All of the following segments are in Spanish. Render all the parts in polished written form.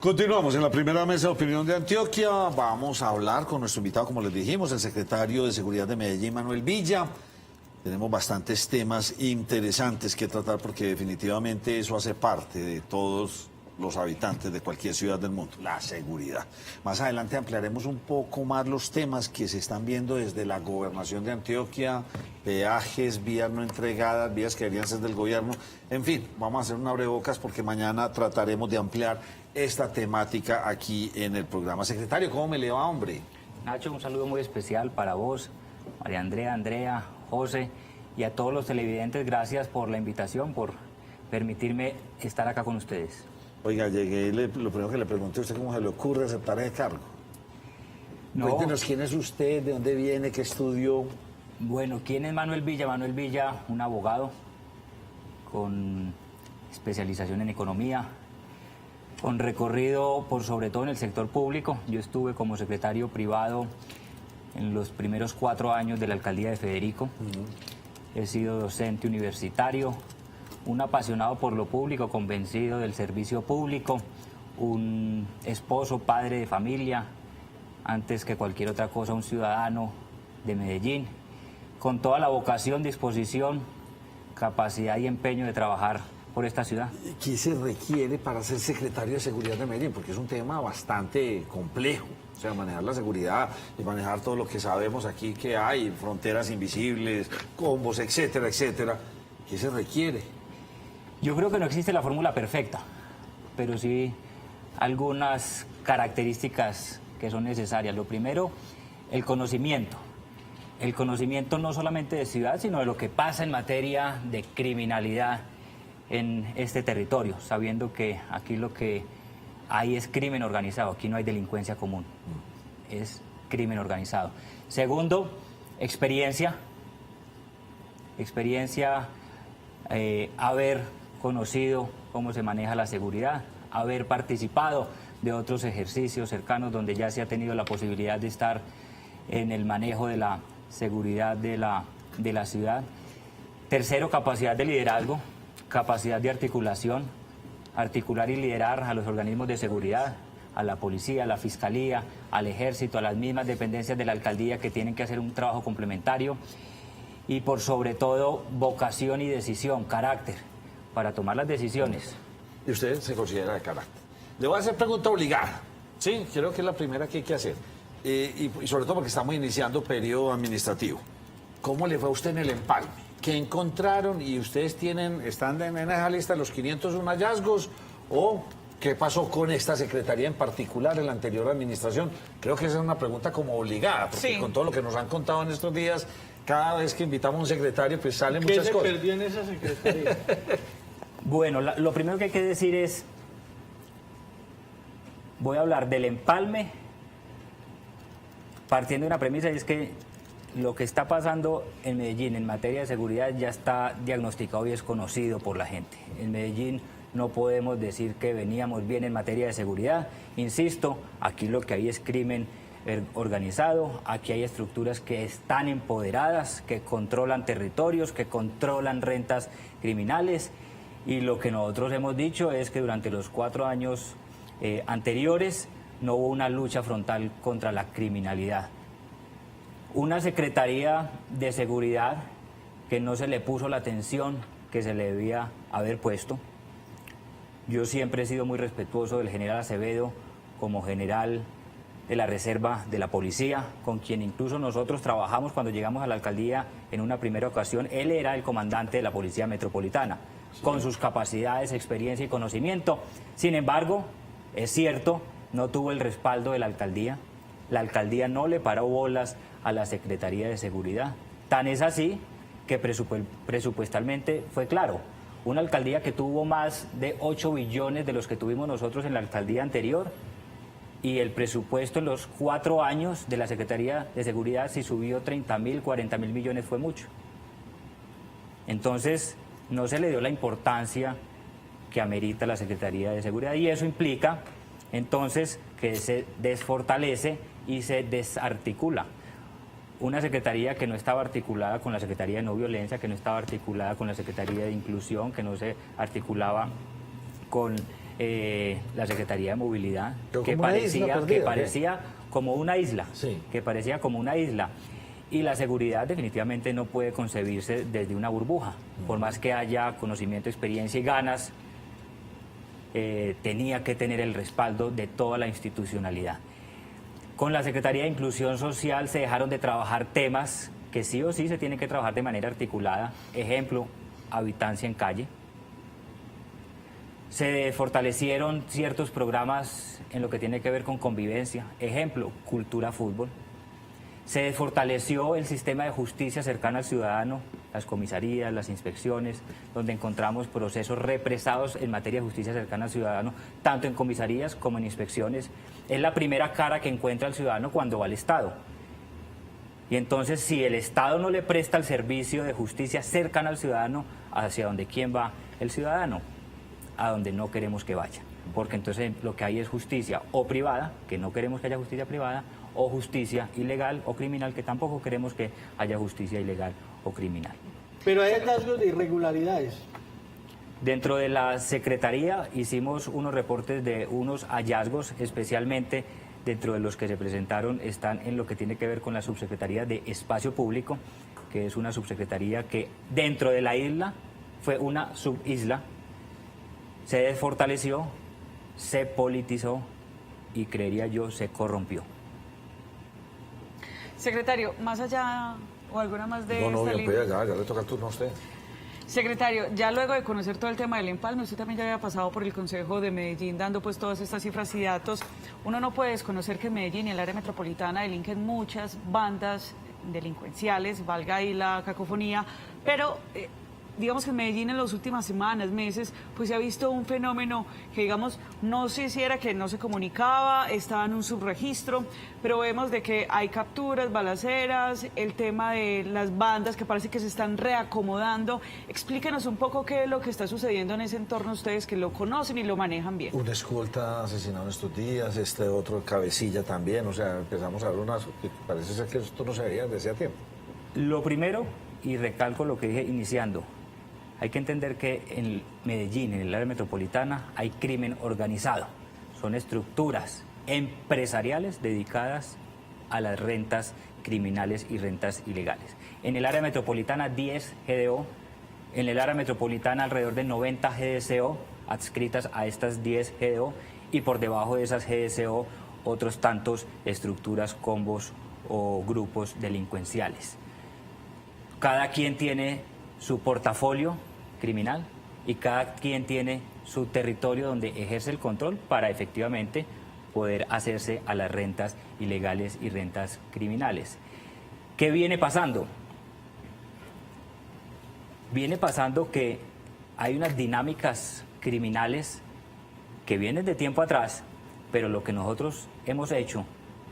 Continuamos en la primera mesa de opinión de Antioquia. Vamos a hablar con nuestro invitado, como les dijimos, el secretario de Seguridad de Medellín, Manuel Villa. Tenemos bastantes temas interesantes que tratar porque definitivamente eso hace parte de todos los habitantes de cualquier ciudad del mundo, la seguridad. Más adelante ampliaremos un poco más los temas que se están viendo desde la gobernación de Antioquia, peajes, vías no entregadas, vías que deberían ser del gobierno. En fin, vamos a hacer un abrebocas porque mañana trataremos de ampliar esta temática aquí en el programa. Secretario, ¿cómo me le va, hombre? Nacho, un saludo muy especial para vos, María Andrea, José y a todos los televidentes. Gracias por la invitación, por permitirme estar acá con ustedes. Oiga, llegué y lo primero que le pregunté a usted, ¿cómo se le ocurre aceptar ese cargo? No. Cuéntenos quién es usted, de dónde viene, qué estudió. Bueno, ¿quién es Manuel Villa? Manuel Villa, un abogado con especialización en economía, con recorrido por sobre todo en el sector público. Yo estuve como secretario privado en los primeros 4 años de la alcaldía de Federico. He sido docente universitario, un apasionado por lo público, convencido del servicio público, un esposo, padre de familia, antes que cualquier otra cosa, un ciudadano de Medellín, con toda la vocación, disposición, capacidad y empeño de trabajar por esta ciudad. ¿Qué se requiere para ser secretario de Seguridad de Medellín? Porque es un tema bastante complejo. O sea, manejar la seguridad y manejar todo lo que sabemos aquí que hay, fronteras invisibles, combos, etcétera, etcétera. ¿Qué se requiere? Yo creo que no existe la fórmula perfecta, pero sí algunas características que son necesarias. Lo primero, el conocimiento. El conocimiento no solamente de ciudad, sino de lo que pasa en materia de criminalidad en este territorio, sabiendo que aquí lo que hay es crimen organizado, aquí no hay delincuencia común, es crimen organizado. Segundo, experiencia, haber conocido cómo se maneja la seguridad, haber participado de otros ejercicios cercanos donde ya se ha tenido la posibilidad de estar en el manejo de la seguridad de la ciudad. Tercero, capacidad de liderazgo, capacidad de articulación, articular y liderar a los organismos de seguridad, a la policía, a la fiscalía, al ejército, a las mismas dependencias de la alcaldía que tienen que hacer un trabajo complementario. Y por sobre todo, vocación y decisión, carácter, para tomar las decisiones. Y usted se considera de carácter. Le voy a hacer pregunta obligada. Sí, creo que es la primera que hay que hacer. Y sobre todo porque estamos iniciando periodo administrativo. ¿Cómo le fue a usted en el empalme? ¿Qué encontraron? ¿Y ustedes están en esa lista de los 501 hallazgos? ¿O qué pasó con esta secretaría en particular en la anterior administración? Creo que esa es una pregunta como obligada, porque Sí. con todo lo que nos han contado en estos días, cada vez que invitamos a un secretario, pues salen muchas cosas. ¿Qué se perdió en esa secretaría? Bueno, lo primero que hay que decir es, voy a hablar del empalme, partiendo de una premisa, y es que lo que está pasando en Medellín en materia de seguridad ya está diagnosticado y es conocido por la gente. En Medellín no podemos decir que veníamos bien en materia de seguridad. Insisto, aquí lo que hay es crimen organizado, aquí hay estructuras que están empoderadas, que controlan territorios, que controlan rentas criminales, y lo que nosotros hemos dicho es que durante los 4 años anteriores no hubo una lucha frontal contra la criminalidad. Una Secretaría de Seguridad que no se le puso la atención que se le debía haber puesto. Yo siempre he sido muy respetuoso del general Acevedo como general de la reserva de la policía, con quien incluso nosotros trabajamos cuando llegamos a la alcaldía en una primera ocasión. Él era el comandante de la Policía Metropolitana, sí, con sus capacidades, experiencia y conocimiento. Sin embargo, es cierto, no tuvo el respaldo de la alcaldía. La alcaldía no le paró bolas a la Secretaría de Seguridad. Tan es así que presupuestalmente fue claro. Una alcaldía que tuvo más de 8 billones de los que tuvimos nosotros en la alcaldía anterior, y el presupuesto en los 4 años de la Secretaría de Seguridad, si subió 30.000, 40.000 millones, fue mucho. Entonces, no se le dio la importancia que amerita la Secretaría de Seguridad, y eso implica entonces que se desfortalece y se desarticula. Una secretaría que no estaba articulada con la Secretaría de No Violencia, que no estaba articulada con la Secretaría de Inclusión, que no se articulaba con la Secretaría de Movilidad, Pero que como una isla parecía, perdida, que ¿o qué? parecía como una isla, Sí. que parecía como una isla. Y la seguridad definitivamente no puede concebirse desde una burbuja, por más que haya conocimiento, experiencia y ganas, tenía que tener el respaldo de toda la institucionalidad. Con la Secretaría de Inclusión Social se dejaron de trabajar temas que sí o sí se tienen que trabajar de manera articulada. Ejemplo, habitancia en calle. Se fortalecieron ciertos programas en lo que tiene que ver con convivencia. Ejemplo, cultura fútbol. Se fortaleció el sistema de justicia cercano al ciudadano, las comisarías, las inspecciones, donde encontramos procesos represados en materia de justicia cercana al ciudadano, tanto en comisarías como en inspecciones. Es la primera cara que encuentra el ciudadano cuando va al Estado. Y entonces, si el Estado no le presta el servicio de justicia cercana al ciudadano, ¿hacia dónde quién va el ciudadano? A donde no queremos que vaya. Porque entonces lo que hay es justicia o privada, que no queremos que haya justicia privada, o justicia ilegal o criminal, que tampoco queremos que haya justicia ilegal o criminal. Pero hay hallazgos de irregularidades. Dentro de la Secretaría hicimos unos reportes de unos hallazgos, especialmente dentro de los que se presentaron están en lo que tiene que ver con la Subsecretaría de Espacio Público, que es una subsecretaría que dentro de la isla fue una subisla, se desfortaleció, se politizó y creería yo se corrompió. Secretario, más allá o alguna más de No, esta ya, línea. pues, ya le toca el turno a usted. Secretario, ya luego de conocer todo el tema del empalme, usted también ya había pasado por el Consejo de Medellín dando pues todas estas cifras y datos. Uno no puede desconocer que en Medellín y el área metropolitana delinquen muchas bandas delincuenciales, valga ahí la cacofonía, pero digamos que en Medellín en las últimas semanas, meses, pues se ha visto un fenómeno que digamos, no sé si era que no se comunicaba, estaba en un subregistro, pero vemos de que hay capturas, balaceras, el tema de las bandas que parece que se están reacomodando. Explíquenos un poco qué es lo que está sucediendo en ese entorno, ustedes que lo conocen y lo manejan bien. Un escolta asesinado en estos días, este otro cabecilla también, o sea, empezamos a ver unas que parece ser que esto no se veía desde hacía tiempo. Lo primero, y recalco lo que dije iniciando, hay que entender que en Medellín, en el área metropolitana, hay crimen organizado. Son estructuras empresariales dedicadas a las rentas criminales y rentas ilegales. En el área metropolitana, 10 GDO. En el área metropolitana, alrededor de 90 GDCO adscritas a estas 10 GDO. Y por debajo de esas GDCO, otros tantos estructuras, combos o grupos delincuenciales. Cada quien tiene su portafolio criminal y cada quien tiene su territorio donde ejerce el control para efectivamente poder hacerse a las rentas ilegales y rentas criminales. ¿Qué viene pasando? Viene pasando que hay unas dinámicas criminales que vienen de tiempo atrás, pero lo que nosotros hemos hecho,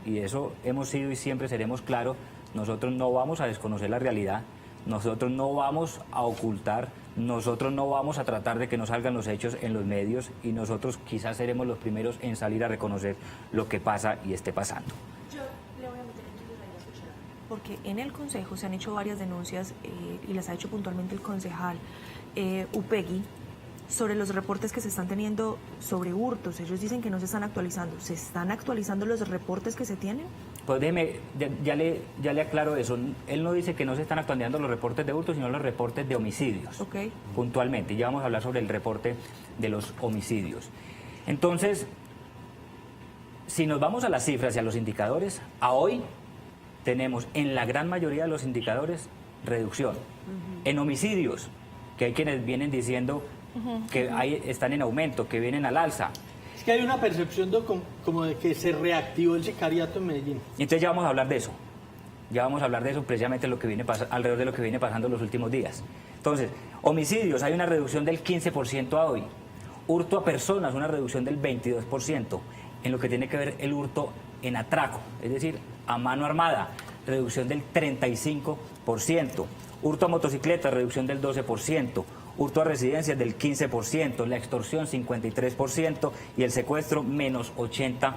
y eso hemos sido y siempre seremos claros, nosotros no vamos a desconocer la realidad. Nosotros no vamos a ocultar, nosotros no vamos a tratar de que no salgan los hechos en los medios y nosotros quizás seremos los primeros en salir a reconocer lo que pasa y esté pasando. Yo le voy a meter en la escuchada, porque en el Consejo se han hecho varias denuncias y las ha hecho puntualmente el concejal Upegui sobre los reportes que se están teniendo sobre hurtos. Ellos dicen que no se están actualizando. ¿Se están actualizando los reportes que se tienen? Pues déjeme, ya le aclaro eso. Él no dice que no se están actualizando los reportes de hurtos, sino los reportes de homicidios. Ok. Puntualmente. Ya vamos a hablar sobre el reporte de los homicidios. Entonces, si nos vamos a las cifras y a los indicadores, a hoy tenemos en la gran mayoría de los indicadores reducción. En homicidios, que hay quienes vienen diciendo que están en aumento, que vienen al alza. Es que hay una percepción como de que se reactivó el sicariato en Medellín. Y entonces ya vamos a hablar de eso. Ya vamos a hablar de eso precisamente lo que viene alrededor de lo que viene pasando en los últimos días. Entonces, homicidios, hay una reducción del 15% a hoy. Hurto a personas, una reducción del 22%. En lo que tiene que ver el hurto en atraco, es decir, a mano armada, reducción del 35%. Hurto a motocicletas, reducción del 12%. Hurto a residencias del 15%, la extorsión 53% y el secuestro menos 80%.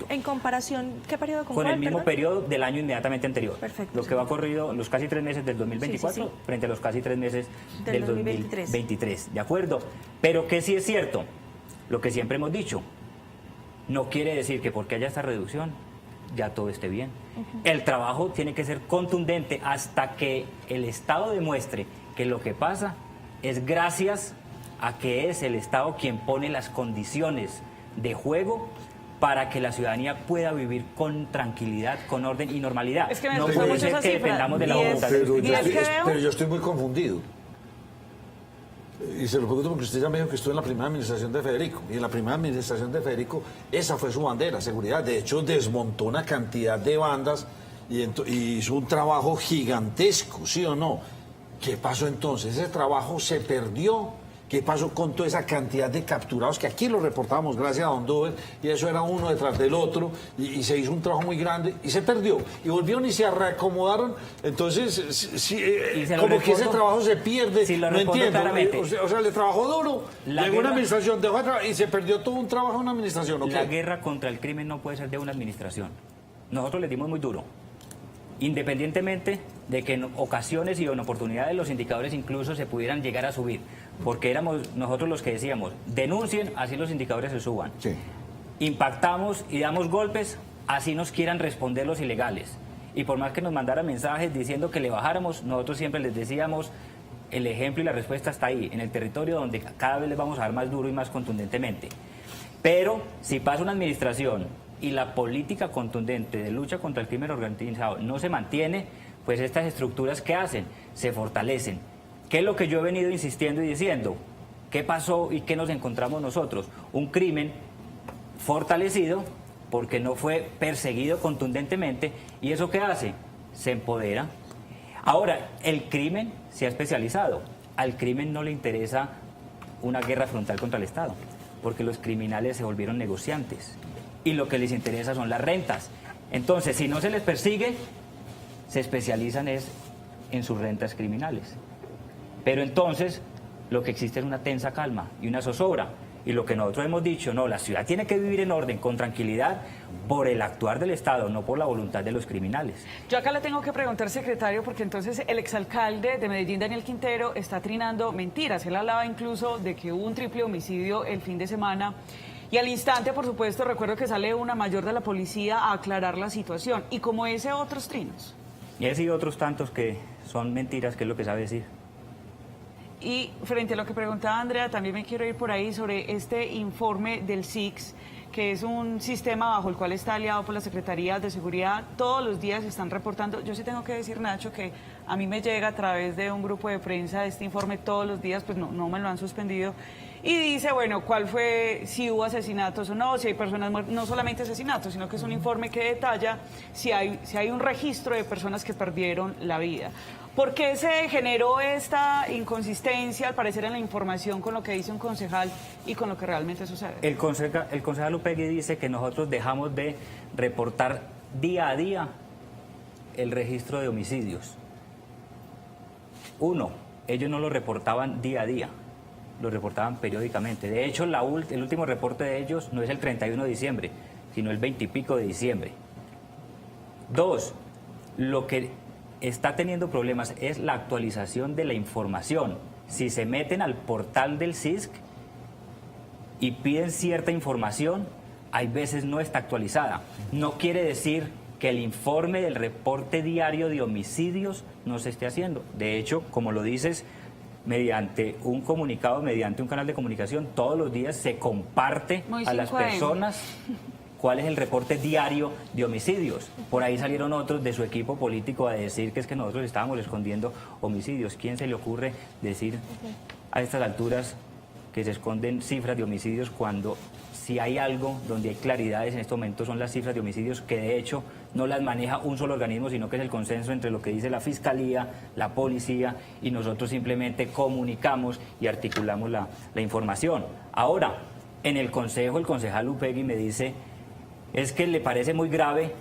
En comparación, ¿qué periodo Con compara, el mismo perdón? periodo del año inmediatamente anterior. Perfecto, Lo que va corrido los casi 3 meses del 2024 Sí, sí, sí. frente a los casi 3 meses Del del 2023. 2023. ¿De acuerdo? Pero que sí es cierto, lo que siempre hemos dicho, no quiere decir que porque haya esta reducción ya todo esté bien. El trabajo tiene que ser contundente hasta que el Estado demuestre que lo que pasa es gracias a que es el Estado quien pone las condiciones de juego para que la ciudadanía pueda vivir con tranquilidad, con orden y normalidad. Es que me no gusta puede mucho ser esa que cifra, dependamos de la 10, voluntad de los Pero yo, ¿Y es estoy, que veo? pero yo estoy muy confundido. Y se lo pregunto porque usted ya me dijo que estuvo en la primera administración de Federico. Y en la primera administración de Federico, esa fue su bandera, seguridad. De hecho, desmontó una cantidad de bandas y hizo un trabajo gigantesco, ¿sí o no? ¿Qué pasó entonces? Ese trabajo se perdió. ¿Qué pasó con toda esa cantidad de capturados? Que aquí lo reportábamos gracias a Don Dover, y eso era uno detrás del otro, y se hizo un trabajo muy grande, y se perdió. Y volvieron y se reacomodaron. Entonces, como que ese trabajo se pierde. Sí, lo no entiendo. claramente. O sea, le trabajó duro, llegó una administración, dejó de trabajar, y se perdió todo un trabajo en una administración. ¿O La qué? guerra contra el crimen no puede ser de una administración. Nosotros le dimos muy duro. Independientemente de que en ocasiones y en oportunidades los indicadores incluso se pudieran llegar a subir, porque éramos nosotros los que decíamos, denuncien, así los indicadores se suban. Sí. Impactamos y damos golpes, así nos quieran responder los ilegales. Y por más que nos mandaran mensajes diciendo que le bajáramos, nosotros siempre les decíamos, el ejemplo y la respuesta está ahí, en el territorio donde cada vez les vamos a dar más duro y más contundentemente. Pero si pasa una administración y la política contundente de lucha contra el crimen organizado no se mantiene, pues estas estructuras, ¿qué hacen? Se fortalecen. ¿Qué es lo que yo he venido insistiendo y diciendo? ¿Qué pasó y qué nos encontramos nosotros? Un crimen fortalecido porque no fue perseguido contundentemente, y ¿eso qué hace? Se empodera. Ahora, el crimen se ha especializado. Al crimen no le interesa una guerra frontal contra el Estado, porque los criminales se volvieron negociantes y lo que les interesa son las rentas. Entonces, si no se les persigue, se especializan en sus rentas criminales. Pero entonces, lo que existe es una tensa calma y una zozobra. Y lo que nosotros hemos dicho, no, la ciudad tiene que vivir en orden, con tranquilidad, por el actuar del Estado, no por la voluntad de los criminales. Yo acá le tengo que preguntar, secretario, porque entonces el exalcalde de Medellín, Daniel Quintero, está trinando mentiras. Él hablaba incluso de que hubo un triple homicidio el fin de semana. Y al instante, por supuesto, recuerdo que sale una mayor de la policía a aclarar la situación. Y como ese, otros trinos. Y ese y otros tantos que son mentiras, que es lo que sabe decir. Y frente a lo que preguntaba Andrea, también me quiero ir por ahí sobre este informe del SIX, que es un sistema bajo el cual está aliado por la Secretaría de Seguridad. Todos los días están reportando. Yo sí tengo que decir, Nacho, que a mí me llega a través de un grupo de prensa este informe todos los días, pues no me lo han suspendido. Y dice, bueno, cuál fue, si hubo asesinatos o no, si hay personas muertas, no solamente asesinatos, sino que es un informe que detalla si hay un registro de personas que perdieron la vida. ¿Por qué se generó esta inconsistencia, al parecer, en la información con lo que dice un concejal y con lo que realmente sucede? El concejal Upegui dice que nosotros dejamos de reportar día a día el registro de homicidios. Uno, ellos no lo reportaban día a día, lo reportaban periódicamente. De hecho, el último reporte de ellos no es el 31 de diciembre, sino el 20 y pico de diciembre. Dos, lo que está teniendo problemas es la actualización de la información. Si se meten al portal del CISC y piden cierta información, hay veces no está actualizada. No quiere decir que el informe del reporte diario de homicidios no se esté haciendo. De hecho, como lo dices, mediante un comunicado, mediante un canal de comunicación, todos los días se comparte a las personas cuál es el reporte diario de homicidios. Por ahí salieron otros de su equipo político a decir que es que nosotros estábamos escondiendo homicidios. ¿Quién se le ocurre decir a estas alturas que se esconden cifras de homicidios cuando si hay algo donde hay claridades en este momento son las cifras de homicidios, que de hecho no las maneja un solo organismo, sino que es el consenso entre lo que dice la Fiscalía, la Policía, y nosotros simplemente comunicamos y articulamos la información. Ahora, en el Consejo, el concejal Upegui me dice, es que le parece muy grave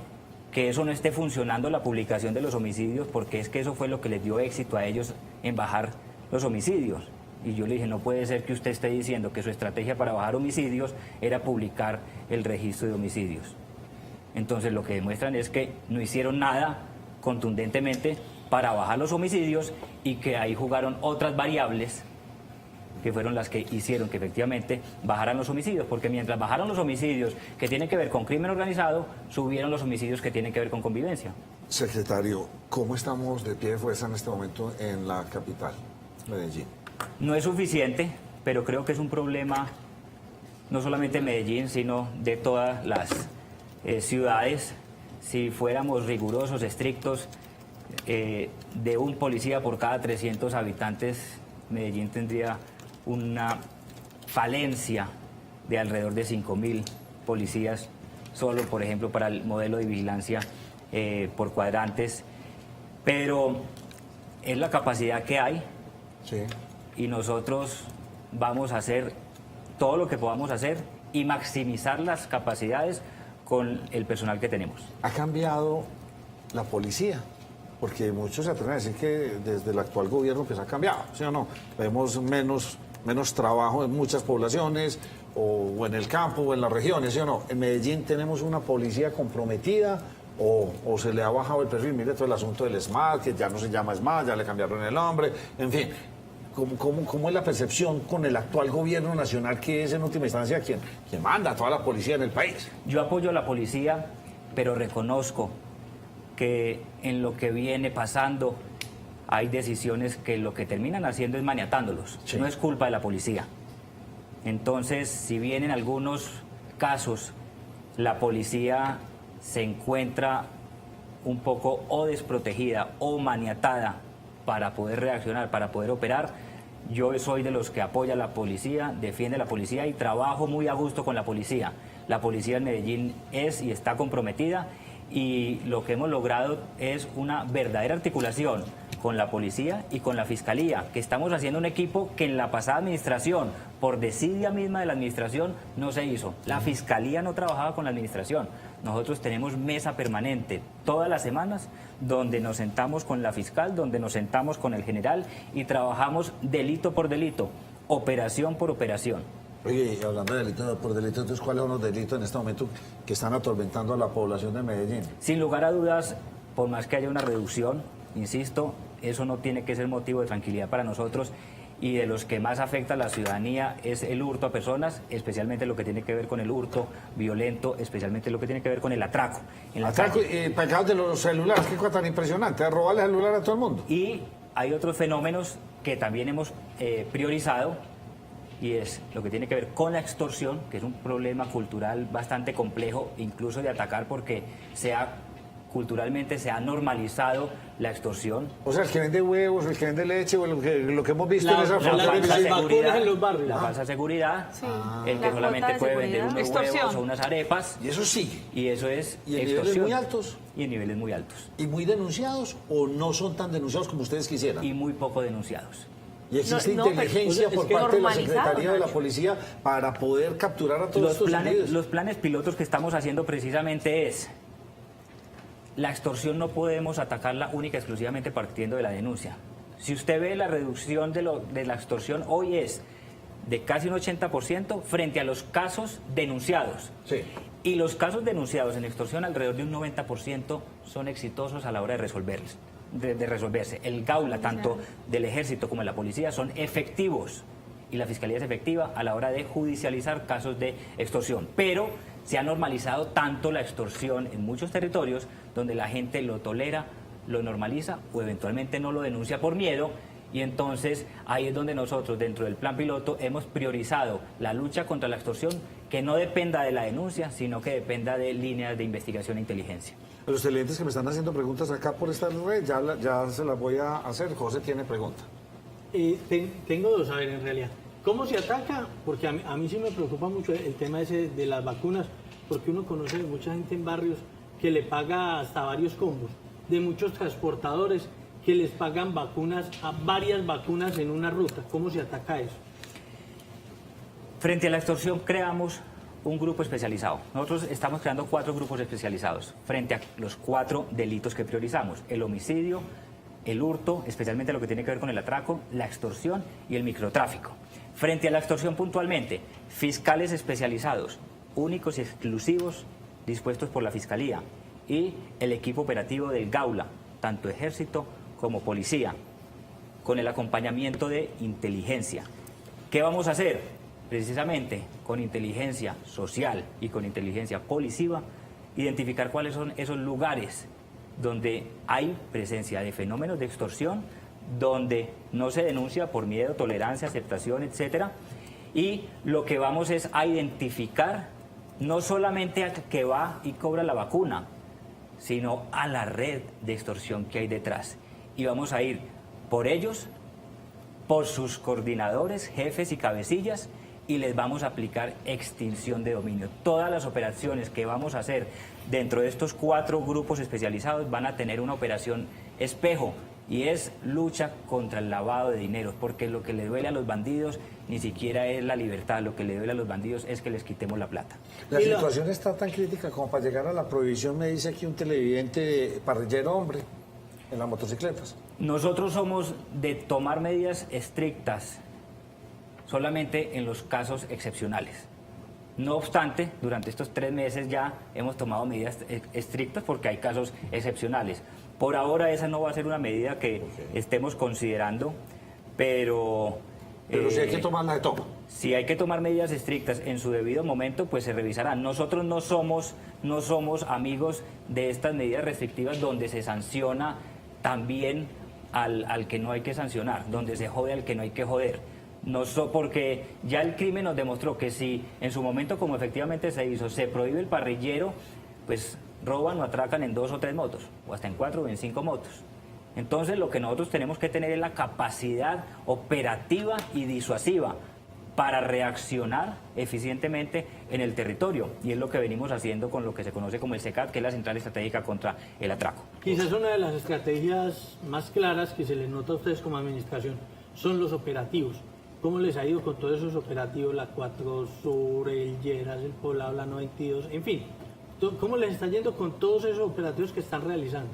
que eso no esté funcionando, la publicación de los homicidios, porque es que eso fue lo que les dio éxito a ellos en bajar los homicidios. Y yo le dije, no puede ser que usted esté diciendo que su estrategia para bajar homicidios era publicar el registro de homicidios. Entonces lo que demuestran es que no hicieron nada contundentemente para bajar los homicidios y que ahí jugaron otras variables que fueron las que hicieron que efectivamente bajaran los homicidios, porque mientras bajaron los homicidios que tienen que ver con crimen organizado, subieron los homicidios que tienen que ver con convivencia. Secretario, ¿cómo estamos de pie de fuerza en este momento en la capital, Medellín? No es suficiente, pero creo que es un problema no solamente de Medellín, sino de todas las ciudades. Si fuéramos rigurosos, estrictos, de un policía por cada 300 habitantes, Medellín tendría una falencia de alrededor de 5.000 policías, solo, por ejemplo, para el modelo de vigilancia por cuadrantes. Pero es la capacidad que hay, Sí. y nosotros vamos a hacer todo lo que podamos hacer y maximizar las capacidades con el personal que tenemos. ¿Ha cambiado la policía? Porque muchos se atreven a decir que desde el actual gobierno pues ha cambiado, ¿sí o no? Vemos menos trabajo en muchas poblaciones, o en el campo, o en las regiones, ¿sí o no? En Medellín tenemos una policía comprometida, o se le ha bajado el perfil. Mire todo el asunto del SMAT, que ya no se llama SMAT, ya le cambiaron el nombre, en fin. ¿Cómo es la percepción con el actual gobierno nacional, que es en última instancia quien manda a toda la policía en el país? Yo apoyo a la policía, pero reconozco que en lo que viene pasando hay decisiones que lo que terminan haciendo es maniatándolos. Sí. No es culpa de la policía. Entonces, si bien en algunos casos la policía se encuentra un poco o desprotegida o maniatada para poder reaccionar, para poder operar, yo soy de los que apoya a la policía, defiende a la policía y trabajo muy a gusto con la policía. La policía en Medellín es y está comprometida, y lo que hemos logrado es una verdadera articulación con la policía y con la fiscalía, que estamos haciendo un equipo que en la pasada administración, por desidia misma de la administración, no se hizo. La fiscalía no trabajaba con la administración. Nosotros tenemos mesa permanente todas las semanas donde nos sentamos con la fiscal, donde nos sentamos con el general y trabajamos delito por delito, operación por operación. Oye, y hablando de delito por delito, entonces, ¿cuáles son los delitos en este momento que están atormentando a la población de Medellín? Sin lugar a dudas, por más que haya una reducción, insisto, eso no tiene que ser motivo de tranquilidad para nosotros, y de los que más afecta a la ciudadanía es el hurto a personas, especialmente lo que tiene que ver con el hurto violento, especialmente lo que tiene que ver con el atraco. En la Atraco calle. y pecados de los celulares, qué cosa tan impresionante, robarle el celular a todo el mundo. Y hay otros fenómenos que también hemos priorizado, y es lo que tiene que ver con la extorsión, que es un problema cultural bastante complejo, incluso de atacar, porque culturalmente se ha normalizado la extorsión. O sea, el que vende huevos, el que vende leche, o lo que hemos visto en esa la frontera. falsa seguridad en los barrios. La falsa seguridad, Sí. el que La solamente cuota de puede vender seguridad. unos Extorsión. huevos o unas arepas, Y eso sigue. y eso es ¿Y en niveles extorsión. muy altos? Y en niveles muy altos. ¿Y muy denunciados o no son tan denunciados como ustedes quisieran? Y muy poco denunciados. ¿Y existe No, pero- inteligencia es por que parte de la normalizado, Secretaría de la Nacho. Policía para poder capturar a todos estos individuos? Los planes pilotos que estamos haciendo precisamente es: la extorsión no podemos atacarla única y exclusivamente partiendo de la denuncia. Si usted ve la reducción de la extorsión hoy es de casi un 80% frente a los casos denunciados. Sí. Y los casos denunciados en extorsión, alrededor de un 90%, son exitosos a la hora de resolverse. De resolverse. El Gaula, tanto del Ejército como de la Policía, son efectivos, y la Fiscalía es efectiva a la hora de judicializar casos de extorsión. Pero se ha normalizado tanto la extorsión en muchos territorios donde la gente lo tolera, lo normaliza o eventualmente no lo denuncia por miedo, y entonces ahí es donde nosotros, dentro del plan piloto, hemos priorizado la lucha contra la extorsión, que no dependa de la denuncia, sino que dependa de líneas de investigación e inteligencia. A los televidentes que me están haciendo preguntas acá por esta red, ya se las voy a hacer. José tiene pregunta. Tengo dos, a ver, en realidad. ¿Cómo se ataca? Porque a mí sí me preocupa mucho el tema ese de las vacunas, porque uno conoce de mucha gente en barrios que le paga hasta varios combos, de muchos transportadores que les pagan vacunas, a varias vacunas en una ruta. ¿Cómo se ataca eso? Frente a la extorsión creamos un grupo especializado. Nosotros estamos creando 4 grupos especializados frente a los 4 delitos que priorizamos: el homicidio, el hurto, especialmente lo que tiene que ver con el atraco, la extorsión y el microtráfico. Frente a la extorsión puntualmente, fiscales especializados, únicos y exclusivos, dispuestos por la Fiscalía, y el equipo operativo del Gaula, tanto Ejército como Policía, con el acompañamiento de inteligencia. ¿Qué vamos a hacer? Precisamente con inteligencia social y con inteligencia policiva, identificar cuáles son esos lugares donde hay presencia de fenómenos de extorsión, donde no se denuncia por miedo, tolerancia, aceptación, etcétera. Y lo que vamos es a identificar no solamente a que va y cobra la vacuna, sino a la red de extorsión que hay detrás. Y vamos a ir por ellos, por sus coordinadores, jefes y cabecillas, y les vamos a aplicar extinción de dominio. Todas las operaciones que vamos a hacer dentro de estos 4 grupos especializados van a tener una operación espejo, y es lucha contra el lavado de dinero, porque lo que le duele a los bandidos ni siquiera es la libertad, lo que le duele a los bandidos es que les quitemos la plata. La situación está tan crítica como para llegar a la prohibición, me dice aquí un televidente parrillero hombre, en las motocicletas. Nosotros somos de tomar medidas estrictas solamente en los casos excepcionales. No obstante, durante estos 3 meses ya hemos tomado medidas estrictas porque hay casos excepcionales. Por ahora esa no va a ser una medida que estemos considerando, pero si hay que tomarla, de toma. Si hay que tomar medidas estrictas en su debido momento, pues se revisarán. Nosotros no somos amigos de estas medidas restrictivas donde se sanciona también al que no hay que sancionar, donde se jode al que no hay que joder. Porque ya el crimen nos demostró que si en su momento, como efectivamente se hizo, se prohíbe el parrillero, pues roban o atracan en 2 o 3 motos, o hasta en 4 o en 5 motos. Entonces lo que nosotros tenemos que tener es la capacidad operativa y disuasiva para reaccionar eficientemente en el territorio, y es lo que venimos haciendo con lo que se conoce como el CECAT, que es la Central Estratégica contra el Atraco. Quizás una de las estrategias más claras que se les nota a ustedes como administración son los operativos. ¿Cómo les ha ido con todos esos operativos, la 4 Sur, el Lleras, el Poblado, la 92, en fin? ¿Cómo les está yendo con todos esos operativos que están realizando?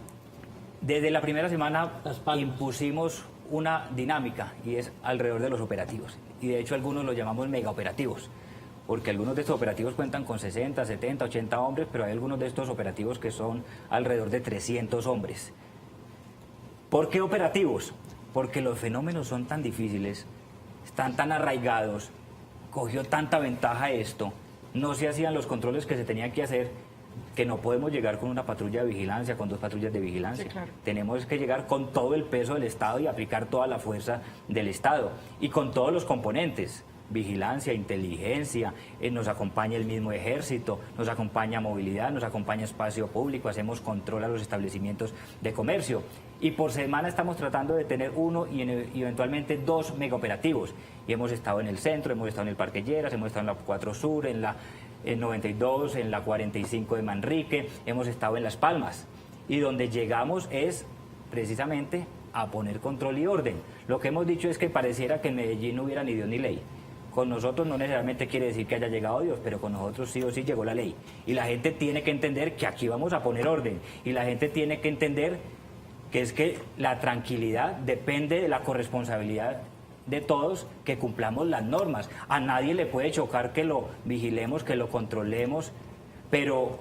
Desde la primera semana Las Palmas. impusimos una dinámica, y es alrededor de los operativos. Y de hecho algunos los llamamos megaoperativos, porque algunos de estos operativos cuentan con 60, 70, 80 hombres, pero hay algunos de estos operativos que son alrededor de 300 hombres. ¿Por qué operativos? Porque los fenómenos son tan difíciles, están tan arraigados, cogió tanta ventaja esto, no se hacían los controles que se tenían que hacer, que no podemos llegar con una patrulla de vigilancia, con 2 patrullas de vigilancia. Sí, claro. Tenemos que llegar con todo el peso del Estado y aplicar toda la fuerza del Estado, y con todos los componentes: vigilancia, inteligencia, nos acompaña el mismo ejército, nos acompaña movilidad, nos acompaña espacio público, hacemos control a los establecimientos de comercio. Y por semana estamos tratando de tener 1 y eventualmente 2 megaoperativos. Y hemos estado en el centro, hemos estado en el Parque Lleras, hemos estado en la 4 Sur, en la 92, en la 45 de Manrique, hemos estado en Las Palmas. Y donde llegamos es precisamente a poner control y orden. Lo que hemos dicho es que pareciera que en Medellín no hubiera ni Dios ni ley. Con nosotros no necesariamente quiere decir que haya llegado Dios, pero con nosotros sí o sí llegó la ley. Y la gente tiene que entender que aquí vamos a poner orden. Y la gente tiene que entender que es que la tranquilidad depende de la corresponsabilidad de todos, que cumplamos las normas. A nadie le puede chocar que lo vigilemos, que lo controlemos, pero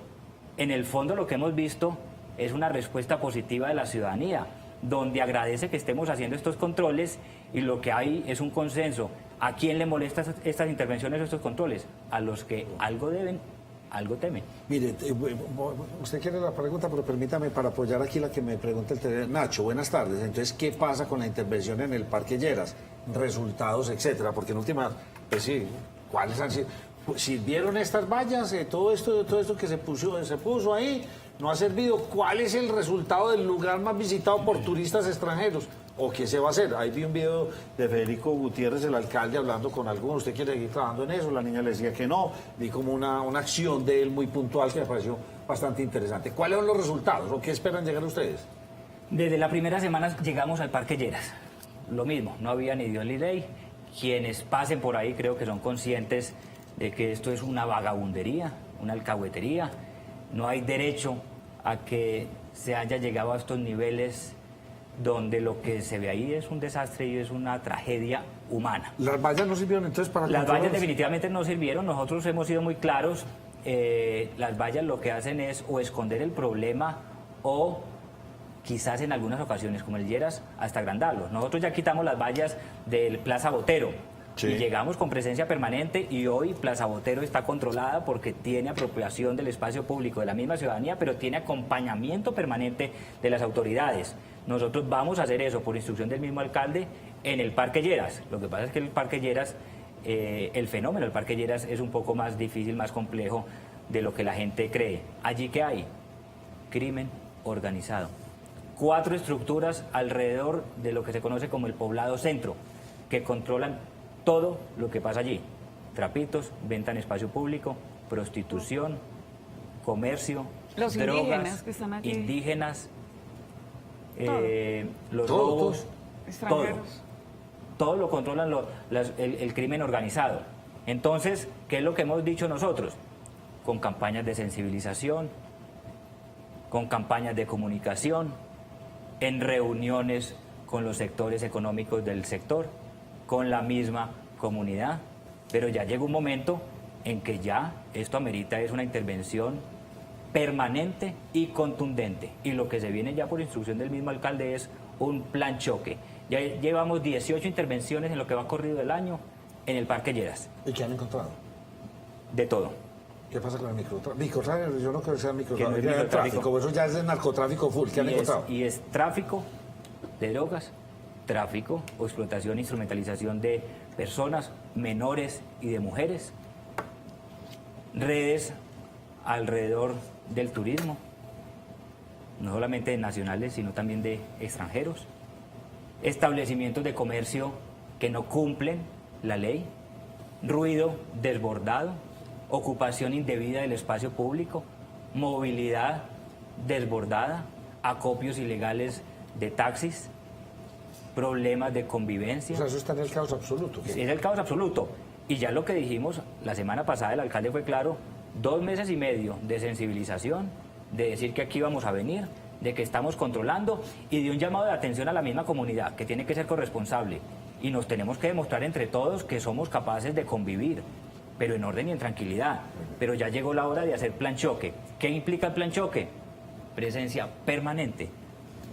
en el fondo lo que hemos visto es una respuesta positiva de la ciudadanía, donde agradece que estemos haciendo estos controles, y lo que hay es un consenso. ¿A quién le molestan estas intervenciones o estos controles? A los que algo deben, algo temen. Mire, usted quiere la pregunta, pero permítame para apoyar aquí la que me pregunta el televidente. Nacho, buenas tardes. Entonces, ¿qué pasa con la intervención en el Parque Lleras? Resultados, etcétera. Porque en última, pues sí, ¿cuáles han sido? Pues, ¿sirvieron estas vallas? Todo esto que se puso ahí, ¿no ha servido? ¿Cuál es el resultado del lugar más visitado por turistas extranjeros? ¿O qué se va a hacer? Ahí vi un video de Federico Gutiérrez, el alcalde, hablando con algunos. ¿Usted quiere seguir trabajando en eso? La niña le decía que no. Vi como una acción de él muy puntual que me pareció bastante interesante. ¿Cuáles son los resultados? ¿O qué esperan llegar ustedes? Desde la primera semana llegamos al Parque Lleras. Lo mismo, no había ni Dios ni ley. Quienes pasen por ahí creo que son conscientes de que esto es una vagabundería, una alcahuetería. No hay derecho a que se haya llegado a estos niveles donde lo que se ve ahí es un desastre y es una tragedia humana. ¿Las vallas no sirvieron entonces para Las controlar? vallas definitivamente no sirvieron. Nosotros hemos sido muy claros. Las vallas lo que hacen es o esconder el problema o quizás en algunas ocasiones, como el Lleras, hasta agrandarlo. Nosotros ya quitamos las vallas del Plaza Botero, Sí. Y llegamos con presencia permanente y hoy Plaza Botero está controlada porque tiene apropiación del espacio público de la misma ciudadanía, pero tiene acompañamiento permanente de las autoridades. Nosotros vamos a hacer eso por instrucción del mismo alcalde en el Parque Lleras. Lo que pasa es que el Parque Lleras, el fenómeno del Parque Lleras es un poco más difícil, más complejo de lo que la gente cree. Allí que hay crimen organizado. 4 estructuras alrededor de lo que se conoce como el poblado centro, que controlan todo lo que pasa allí. Trapitos, venta en espacio público, prostitución, comercio, Los drogas, indígenas que están aquí. indígenas, los Todo, robos, todo. Extranjeros. todo lo controlan el crimen organizado. Entonces, ¿qué es lo que hemos dicho nosotros? Con campañas de sensibilización, con campañas de comunicación, en reuniones con los sectores económicos del sector, con la misma comunidad, pero ya llega un momento en que ya esto amerita es una intervención permanente y contundente, y lo que se viene ya por instrucción del mismo alcalde es un plan choque. Ya llevamos 18 intervenciones en lo que va corrido del año en el Parque Lleras, ¿Y qué han encontrado? de todo. ¿Qué pasa con el microtráfico? Yo no creo que sea Que no es microtráfico, es microtráfico. tráfico, eso ya es de narcotráfico full. ¿Qué han encontrado? Y es tráfico de drogas, tráfico o explotación e instrumentalización de personas, menores y de mujeres, redes alrededor del turismo, no solamente de nacionales, sino también de extranjeros, establecimientos de comercio que no cumplen la ley, ruido desbordado, ocupación indebida del espacio público, movilidad desbordada, acopios ilegales de taxis, problemas de convivencia. O sea, eso está en el caos absoluto. Es el caos absoluto. Y ya lo que dijimos la semana pasada, el alcalde fue claro, 2 meses y medio de sensibilización, de decir que aquí vamos a venir, de que estamos controlando y de un llamado de atención a la misma comunidad, que tiene que ser corresponsable. Y nos tenemos que demostrar entre todos que somos capaces de convivir, pero en orden y en tranquilidad. Pero ya llegó la hora de hacer plan choque. ¿Qué implica el plan choque? Presencia permanente,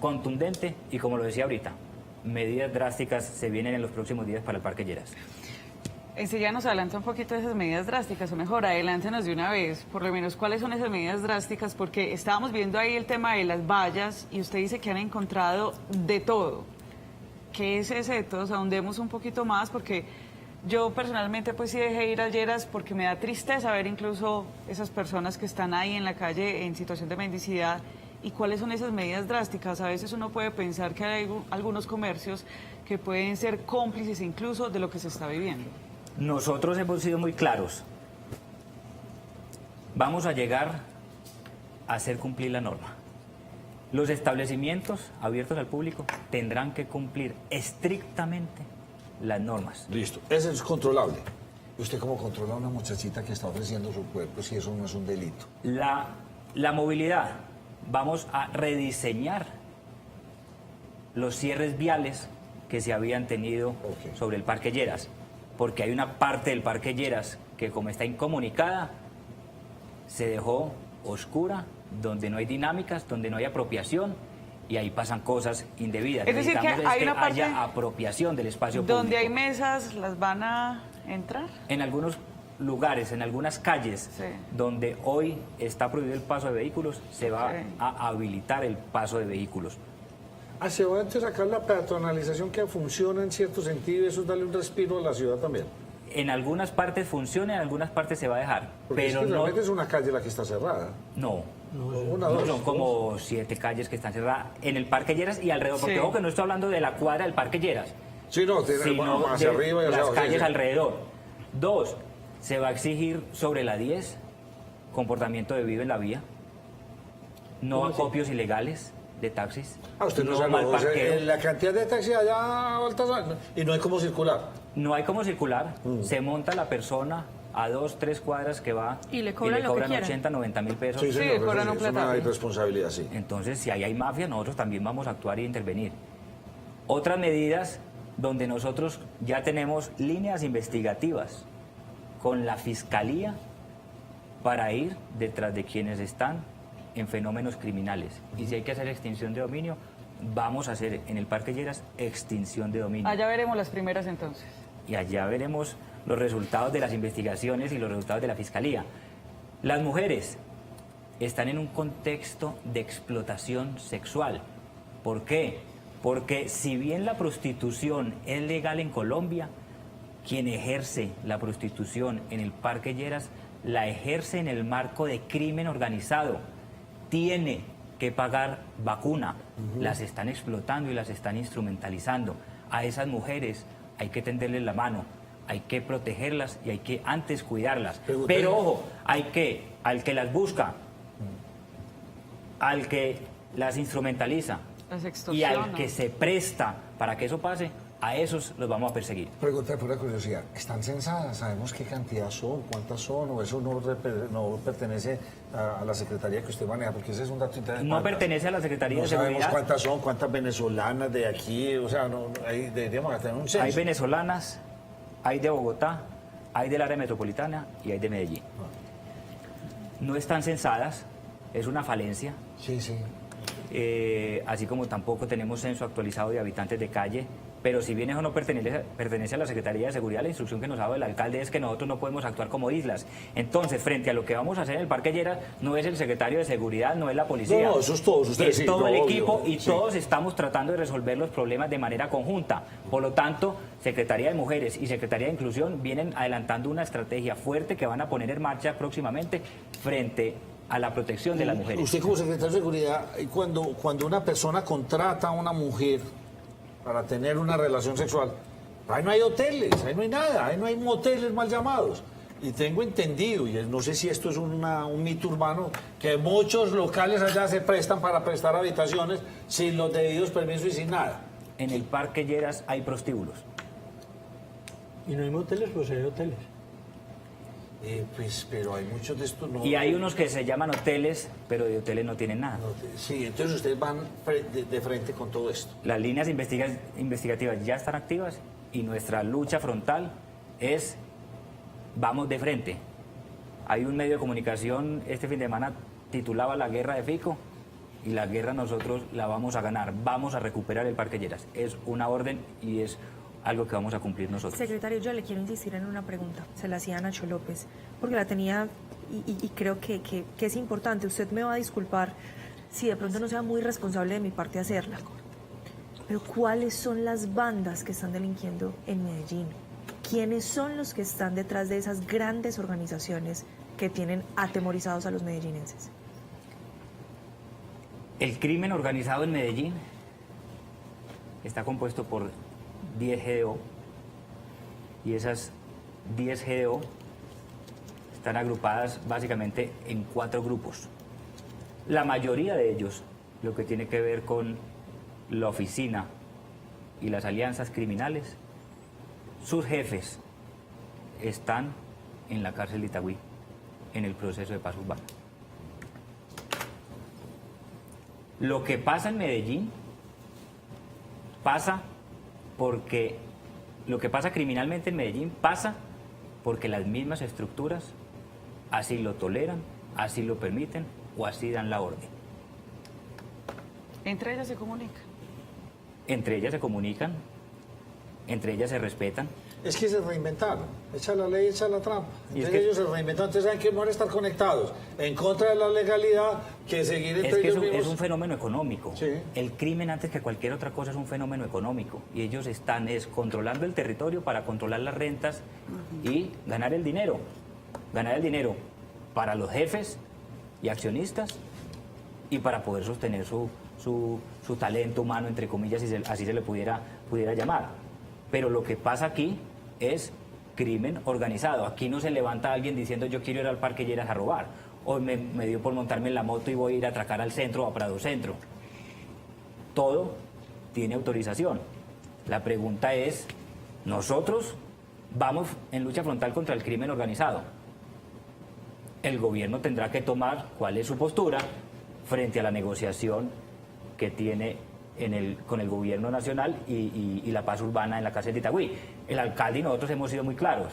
contundente y, como lo decía ahorita, medidas drásticas se vienen en los próximos días para el Parque Lleras. Ese ya nos adelanta un poquito de esas medidas drásticas, o mejor, adelántenos de una vez, por lo menos, ¿cuáles son esas medidas drásticas? Porque estábamos viendo ahí el tema de las vallas y usted dice que han encontrado de todo. ¿Qué es ese de todo? O sea, ahondemos un poquito más, porque yo personalmente pues sí dejé ir a Lleras porque me da tristeza ver incluso esas personas que están ahí en la calle en situación de mendicidad. ¿Y cuáles son esas medidas drásticas? A veces uno puede pensar que hay algunos comercios que pueden ser cómplices incluso de lo que se está viviendo. Nosotros hemos sido muy claros. Vamos a llegar a hacer cumplir la norma. Los establecimientos abiertos al público tendrán que cumplir estrictamente las normas. Listo, ese es controlable. ¿Y usted cómo controla a una muchachita que está ofreciendo su cuerpo si eso no es un delito? La movilidad, vamos a rediseñar los cierres viales que se habían tenido Ok. sobre el Parque Lleras, porque hay una parte del Parque Lleras que, como está incomunicada, se dejó oscura, donde no hay dinámicas, donde no hay apropiación, y ahí pasan cosas indebidas. Es decir, que Necesitamos hay una parte haya apropiación del espacio donde público. hay mesas, ¿las van a entrar? En algunos lugares, en algunas calles, Sí. donde hoy está prohibido el paso de vehículos, se va Sí. a habilitar el paso de vehículos. Se va a sacar la peatonalización que funciona en cierto sentido y eso es darle un respiro a la ciudad también. En algunas partes funciona, en algunas partes se va a dejar, Porque pero es que no, realmente es una calle la que está cerrada. no, Una, no, dos. son como 7 calles que están cerradas en el Parque Lleras y alrededor, porque Sí. ojo que no estoy hablando de la cuadra del Parque Lleras, Sí, no, tiene, sino bueno, hacia de arriba y hacia las abajo. sí, calles sí. alrededor. 2, se va a exigir sobre la 10 comportamiento debido en la vía, no ¿Cómo así? acopios ilegales de taxis, Usted no sabe, mal o sea, parqueo. la cantidad de taxis allá altas y no hay cómo circular. No hay cómo circular, se monta la persona a 2, 3 cuadras que va Y le cobran lo que quieran. 80, 90 mil pesos. Sí, señor, cobran eso un es una plataje. irresponsabilidad, sí. Entonces, si ahí hay mafia, nosotros también vamos a actuar y intervenir. Otras medidas donde nosotros ya tenemos líneas investigativas con la Fiscalía para ir detrás de quienes están en fenómenos criminales. Y si hay que hacer extinción de dominio, vamos a hacer en el Parque Lleras extinción de dominio. Allá veremos las primeras entonces. y allá veremos los resultados de las investigaciones y los resultados de la Fiscalía. Las mujeres están en un contexto de explotación sexual. ¿Por qué? Porque si bien la prostitución es legal en Colombia, quien ejerce la prostitución en el Parque Lleras la ejerce en el marco de crimen organizado. Tiene que pagar vacuna. Las están explotando y las están instrumentalizando. A esas mujeres hay que tenderles la mano, hay que protegerlas y hay que antes cuidarlas. Pero ojo, al que las busca, al que las instrumentaliza Las y extorsiona. al que se presta para que eso pase, a esos los vamos a perseguir. Pregunta de pura curiosidad, ¿están censadas? ¿Sabemos qué cantidad son? ¿Cuántas son? ¿O eso no pertenece a la secretaría que usted maneja? Porque ese es un dato interesante. No pertenece a la Secretaría No de sabemos Seguridad. cuántas son, cuántas venezolanas de aquí, o sea, ahí deberíamos tener un censo. Hay venezolanas, hay de Bogotá, hay del área metropolitana y hay de Medellín. No están censadas, es una falencia, Sí, sí. así como tampoco tenemos censo actualizado de habitantes de calle, pero si bien eso no pertenece a la Secretaría de Seguridad, la instrucción que nos ha dado el alcalde es que nosotros no podemos actuar como islas. Entonces, frente a lo que vamos a hacer en el Parque Lleras, no es el secretario de Seguridad, no es la policía. No, eso es todos ustedes, Es sí, todo no, el obvio, equipo y sí. todos estamos tratando de resolver los problemas de manera conjunta. Por lo tanto, Secretaría de Mujeres y Secretaría de Inclusión vienen adelantando una estrategia fuerte que van a poner en marcha próximamente frente a la protección de las mujeres. Usted como secretario de Seguridad, cuando una persona contrata a una mujer para tener una relación sexual, ahí no hay hoteles, ahí no hay nada, ahí no hay moteles mal llamados. Y tengo entendido, y no sé si esto es un mito urbano, que muchos locales allá se prestan para prestar habitaciones sin los debidos permisos y sin nada. En el Parque Lleras hay prostíbulos. Y no hay moteles, pues hay hoteles. Pues, pero hay muchos de estos no. Y hay unos que se llaman hoteles, pero de hoteles no tienen nada. Sí, entonces ustedes van de frente con todo esto. Las líneas investigativas ya están activas y nuestra lucha frontal es vamos de frente. Hay un medio de comunicación este fin de semana titulaba La Guerra de Fico y la guerra nosotros la vamos a ganar. Vamos a recuperar el Parque Lleras. Es una orden y es algo que vamos a cumplir nosotros. Secretario, yo le quiero insistir en una pregunta. Se la hacía a Nacho López, porque la tenía y creo que es importante. Usted me va a disculpar si de pronto no sea muy responsable de mi parte hacerla. Pero ¿cuáles son las bandas que están delinquiendo en Medellín? ¿Quiénes son los que están detrás de esas grandes organizaciones que tienen atemorizados a los medellinenses? El crimen organizado en Medellín está compuesto por 10 GDO y esas 10 GDO están agrupadas básicamente en 4 grupos. La mayoría de ellos, lo que tiene que ver con la oficina y las alianzas criminales, sus jefes están en la cárcel de Itagüí, en el proceso de paz urbana. Lo que pasa en Medellín pasa porque lo que pasa criminalmente en Medellín pasa porque las mismas estructuras así lo toleran, así lo permiten o así dan la orden. Entre ellas se comunican. Entre ellas se comunican, entre ellas se respetan. Es que se reinventaron. Echa la ley, echa la trampa. Y es Entonces que- ellos se reinventaron. Entonces saben que mejor estar conectados en contra de la legalidad que seguir entre Es que ellos es mismos. un fenómeno económico. Sí. El crimen, antes que cualquier otra cosa, es un fenómeno económico. Y ellos están controlando el territorio para controlar las rentas y ganar el dinero. Ganar el dinero para los jefes y accionistas y para poder sostener su talento humano, entre comillas, si así se le pudiera llamar. Pero lo que pasa aquí es crimen organizado. Aquí no se levanta alguien diciendo yo quiero ir al Parque Lleras a robar. O me dio por montarme en la moto y voy a ir a atracar al centro o a Prado Centro. Todo tiene autorización. La pregunta es, nosotros vamos en lucha frontal contra el crimen organizado. El gobierno tendrá que tomar cuál es su postura frente a la negociación que tiene con el gobierno nacional y la paz urbana en la cárcel de Itagüí. El alcalde y nosotros hemos sido muy claros.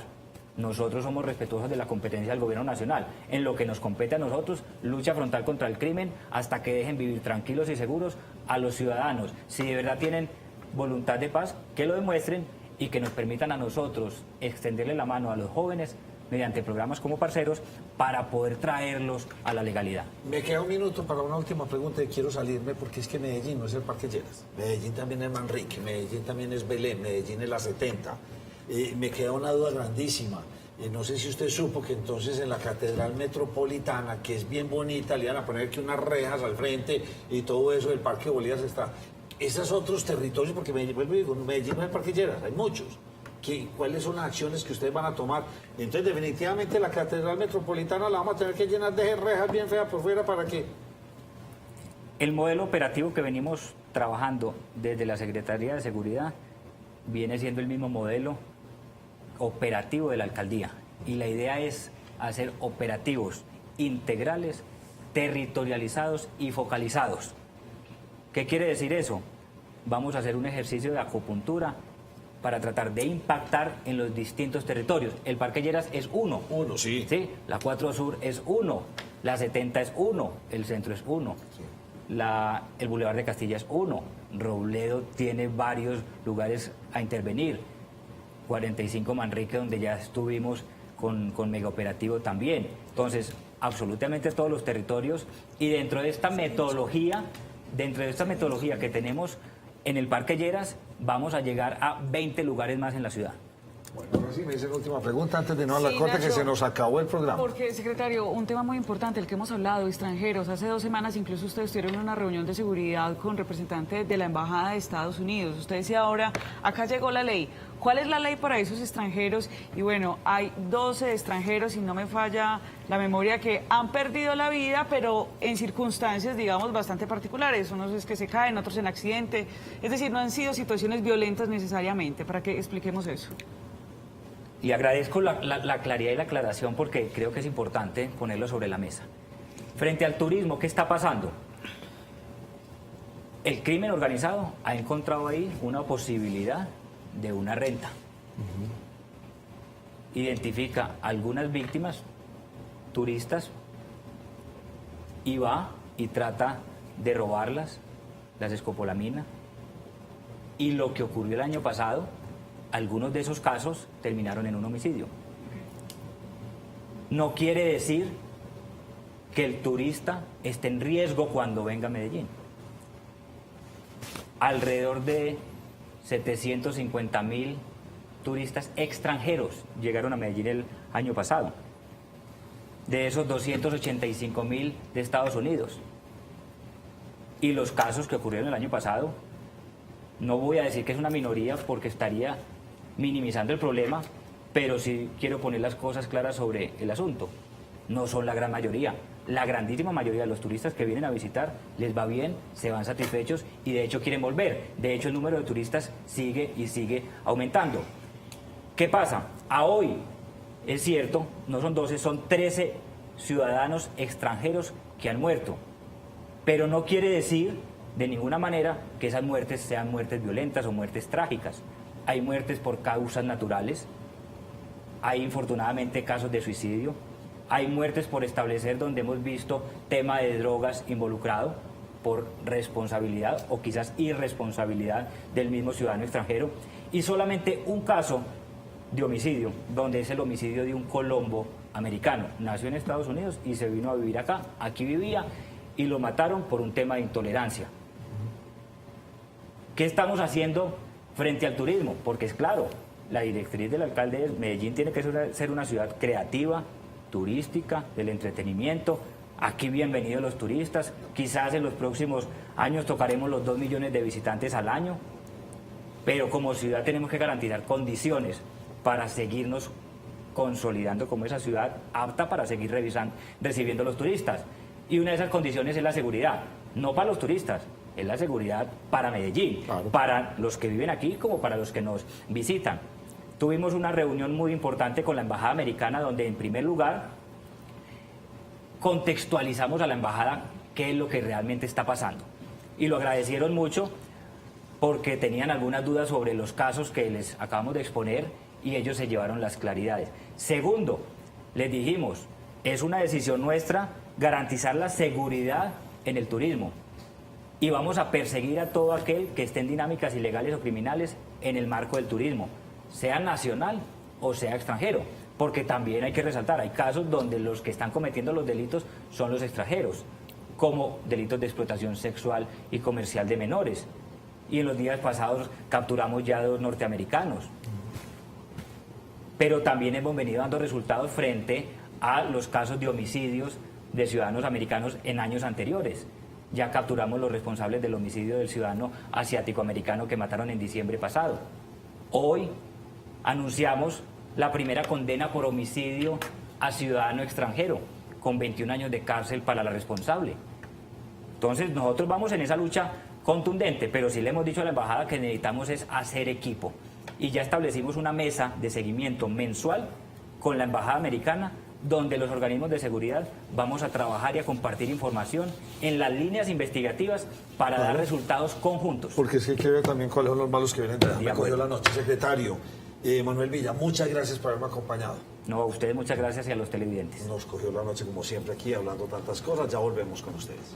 Nosotros somos respetuosos de la competencia del gobierno nacional. En lo que nos compete a nosotros, lucha frontal contra el crimen hasta que dejen vivir tranquilos y seguros a los ciudadanos. Si de verdad tienen voluntad de paz, que lo demuestren y que nos permitan a nosotros extenderle la mano a los jóvenes mediante programas como Parceros para poder traerlos a la legalidad. Me queda un minuto para una última pregunta y quiero salirme porque es que Medellín no es el Parque Lleras. Medellín también es Manrique, Medellín también es Belén, Medellín es la 70. Me queda una duda grandísima. No sé si usted supo que entonces en la Catedral Metropolitana, que es bien bonita, le iban a poner aquí unas rejas al frente y todo eso, el Parque Bolívar está. Esos otros territorios, porque Medellín, vuelvo y digo, Medellín no es el Parque Lleras, hay muchos. ¿Cuáles son las acciones que ustedes van a tomar? Entonces, definitivamente, la Catedral Metropolitana la vamos a tener que llenar de rejas bien feas por fuera para que... El modelo operativo que venimos trabajando desde la Secretaría de Seguridad viene siendo el mismo modelo operativo de la alcaldía. Y la idea es hacer operativos integrales, territorializados y focalizados. ¿Qué quiere decir eso? Vamos a hacer un ejercicio de acupuntura para tratar de impactar en los distintos territorios. El Parque Lleras es uno. Uno, sí. Sí, la 4 Sur es uno, la 70 es uno, el centro es uno, el Boulevard de Castilla es uno, Robledo tiene varios lugares a intervenir, 45 Manrique, donde ya estuvimos con mega operativo también. Entonces, absolutamente todos los territorios, y dentro de esta metodología que tenemos en el Parque Lleras, vamos a llegar a 20 lugares más en la ciudad. Bueno, ahora sí me dice la última pregunta antes de no a la Sí, corte, que Nacho, se nos acabó el programa. Porque, secretario, un tema muy importante, el que hemos hablado, extranjeros. Hace 2 semanas incluso ustedes tuvieron una reunión de seguridad con representantes de la Embajada de Estados Unidos. Usted decía ahora, acá llegó la ley. ¿Cuál es la ley para esos extranjeros? Y bueno, hay 12 extranjeros, si no me falla la memoria, que han perdido la vida, pero en circunstancias, digamos, bastante particulares. Unos es que se caen, otros en accidente. Es decir, no han sido situaciones violentas necesariamente, para que expliquemos eso. Y agradezco la claridad y la aclaración porque creo que es importante ponerlo sobre la mesa. Frente al turismo, ¿qué está pasando? El crimen organizado ha encontrado ahí una posibilidad de una renta. Identifica algunas víctimas, turistas, y va y trata de robarlas, las escopolamina. Y lo que ocurrió el año pasado, algunos de esos casos terminaron en un homicidio. No quiere decir que el turista esté en riesgo cuando venga a Medellín. Alrededor de 750.000 turistas extranjeros llegaron a Medellín el año pasado. De esos, 285.000 de Estados Unidos. Y los casos que ocurrieron el año pasado, no voy a decir que es una minoría porque estaría minimizando el problema, pero sí quiero poner las cosas claras sobre el asunto. No son la gran mayoría. La grandísima mayoría de los turistas que vienen a visitar les va bien, se van satisfechos y de hecho quieren volver. De hecho, el número de turistas sigue y sigue aumentando. ¿Qué pasa? A hoy, es cierto, no son 12, son 13 ciudadanos extranjeros que han muerto. Pero no quiere decir de ninguna manera que esas muertes sean muertes violentas o muertes trágicas. Hay muertes por causas naturales, hay infortunadamente casos de suicidio, hay muertes por establecer donde hemos visto tema de drogas involucrado por responsabilidad o quizás irresponsabilidad del mismo ciudadano extranjero, y solamente un caso de homicidio, donde es el homicidio de un colombo americano. Nació en Estados Unidos y se vino a vivir acá, aquí vivía y lo mataron por un tema de intolerancia. ¿Qué estamos haciendo frente al turismo? Porque es claro, la directriz del alcalde de Medellín tiene que ser una ciudad creativa, turística, del entretenimiento. Aquí bienvenidos los turistas. Quizás en los próximos años tocaremos los 2 millones de visitantes al año. Pero como ciudad tenemos que garantizar condiciones para seguirnos consolidando como esa ciudad apta para seguir recibiendo los turistas. Y una de esas condiciones es la seguridad. No para los turistas, es la seguridad para Medellín, claro, para los que viven aquí como para los que nos visitan. Tuvimos una reunión muy importante con la Embajada Americana donde en primer lugar contextualizamos a la Embajada qué es lo que realmente está pasando. Y lo agradecieron mucho porque tenían algunas dudas sobre los casos que les acabamos de exponer y ellos se llevaron las claridades. Segundo, les dijimos, es una decisión nuestra garantizar la seguridad en el turismo. Y vamos a perseguir a todo aquel que esté en dinámicas ilegales o criminales en el marco del turismo. sea nacional o sea extranjero, porque también hay que resaltar, hay casos donde los que están cometiendo los delitos son los extranjeros, como delitos de explotación sexual y comercial de menores. Y en los días pasados capturamos ya 2 norteamericanos. Pero también hemos venido dando resultados frente a los casos de homicidios de ciudadanos americanos en años anteriores. Ya capturamos los responsables del homicidio del ciudadano asiático-americano que mataron en diciembre pasado. Hoy anunciamos la primera condena por homicidio a ciudadano extranjero, con 21 años de cárcel para la responsable. Entonces nosotros vamos en esa lucha contundente, pero sí le hemos dicho a la embajada que necesitamos es hacer equipo. Y ya establecimos una mesa de seguimiento mensual con la embajada americana, donde los organismos de seguridad vamos a trabajar y a compartir información en las líneas investigativas para dar resultados conjuntos. Porque es que hay que ver también cuáles son los malos que vienen de allá. De Me cogió acuerdo. la noche, secretario. Manuel Villa, muchas gracias por haberme acompañado. No, a ustedes muchas gracias y a los televidentes. Nos cogió la noche como siempre aquí hablando tantas cosas. Ya volvemos con ustedes.